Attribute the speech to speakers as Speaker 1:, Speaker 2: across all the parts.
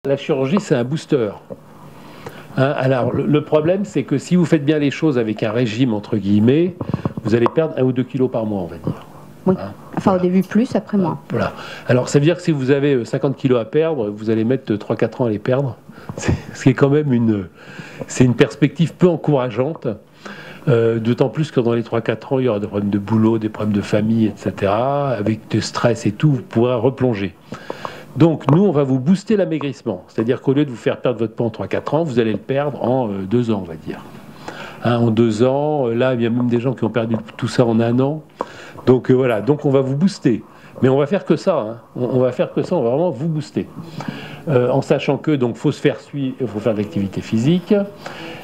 Speaker 1: La chirurgie, c'est un booster. Hein, alors, le problème, c'est que si vous faites bien les choses avec un régime, entre guillemets, vous allez perdre 1 ou 2 kilos par mois, on va dire.
Speaker 2: Oui.
Speaker 1: Hein,
Speaker 2: enfin,
Speaker 1: voilà.
Speaker 2: Au début, plus, après moins.
Speaker 1: Voilà. Alors, ça veut dire que si vous avez 50 kilos à perdre, vous allez mettre 3-4 ans à les perdre. Ce qui est quand même une perspective peu encourageante. D'autant plus que dans les 3-4 ans, il y aura des problèmes de boulot, des problèmes de famille, etc. Avec du stress et tout, vous pourrez replonger. Donc, nous, on va vous booster l'amaigrissement. C'est-à-dire qu'au lieu de vous faire perdre votre poids en 3-4 ans, vous allez le perdre en 2 ans, on va dire. Hein, en 2 ans, là, il y a même des gens qui ont perdu tout ça en 1 an. Donc, voilà. Donc, on va vous booster. Mais on va faire que ça. Hein. On va faire que ça. On va vraiment vous booster. En sachant que, donc, faut se faire suivre, il faut faire de l'activité physique.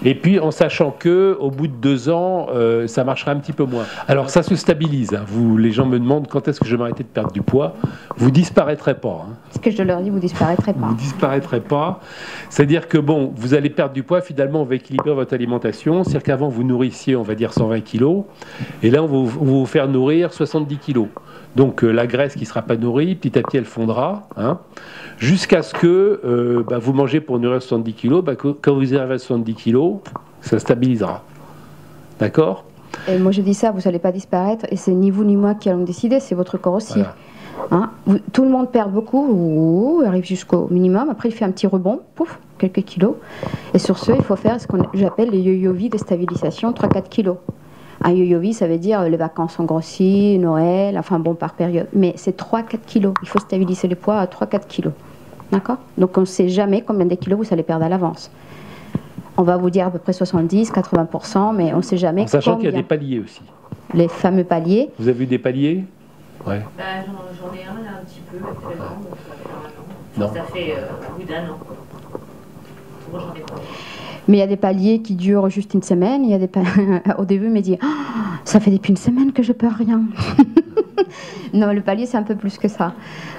Speaker 1: Et puis, en sachant que, au bout de 2 ans, ça marchera un petit peu moins. Alors, ça se stabilise. Hein. Les gens me demandent quand est-ce que je vais m'arrêter de perdre du poids. Vous disparaîtrez pas. Hein.
Speaker 2: Ce que je leur dis, vous disparaîtrez pas.
Speaker 1: Vous disparaîtrez pas. C'est-à-dire que, bon, vous allez perdre du poids. Finalement, on va équilibrer votre alimentation. C'est-à-dire qu'avant, vous nourrissiez, on va dire, 120 kilos. Et là, on va vous faire nourrir 70 kilos. Donc la graisse qui ne sera pas nourrie, petit à petit elle fondra, hein, jusqu'à ce que vous mangez pour nourrir 70 kg, quand vous arrivez à 70 kg, ça stabilisera. D'accord ?
Speaker 2: Et moi je dis ça, vous n'allez pas disparaître, et c'est ni vous ni moi qui allons décider, c'est votre corps aussi.
Speaker 1: Voilà.
Speaker 2: Hein, tout le monde perd beaucoup, arrive jusqu'au minimum, après il fait un petit rebond, pouf, quelques kilos, et sur ce il faut faire ce que j'appelle les yo-yo-vie de stabilisation, 3-4 kilos. Un yo-yo-vie, ça veut dire les vacances ont grossi, Noël, enfin bon, par période. Mais c'est 3-4 kilos. Il faut stabiliser les poids à 3-4 kilos. D'accord ? Donc on ne sait jamais combien de kilos vous allez perdre à l'avance. On va vous dire à peu près 70-80%, mais on ne sait jamais.
Speaker 1: En sachant qu'il y a des paliers aussi.
Speaker 2: Les fameux paliers.
Speaker 1: Vous avez vu des paliers ? Ouais.
Speaker 3: J'en ai un là, un petit peu actuellement, donc ça fait 1 an.
Speaker 1: Non.
Speaker 3: Ça fait au bout d'1 an. Moi, j'en ai pas.
Speaker 2: Mais il y a des paliers qui durent juste une semaine. Il y a des au début, il m'a dit ça fait depuis une semaine que je perds rien. Non, le palier, c'est un peu plus que ça.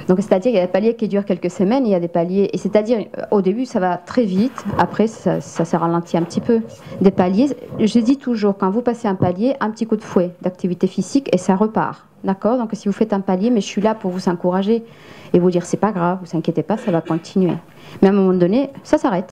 Speaker 2: Donc, c'est-à-dire qu'il y a des paliers qui durent quelques semaines, il y a des paliers... Et c'est-à-dire, au début, ça va très vite. Après, ça se ralentit un petit peu. Des paliers, je dis toujours, quand vous passez un palier, un petit coup de fouet d'activité physique et ça repart. D'accord ? Donc, si vous faites un palier, mais je suis là pour vous encourager et vous dire, c'est pas grave, vous inquiétez pas, ça va continuer. Mais à un moment donné, ça s'arrête.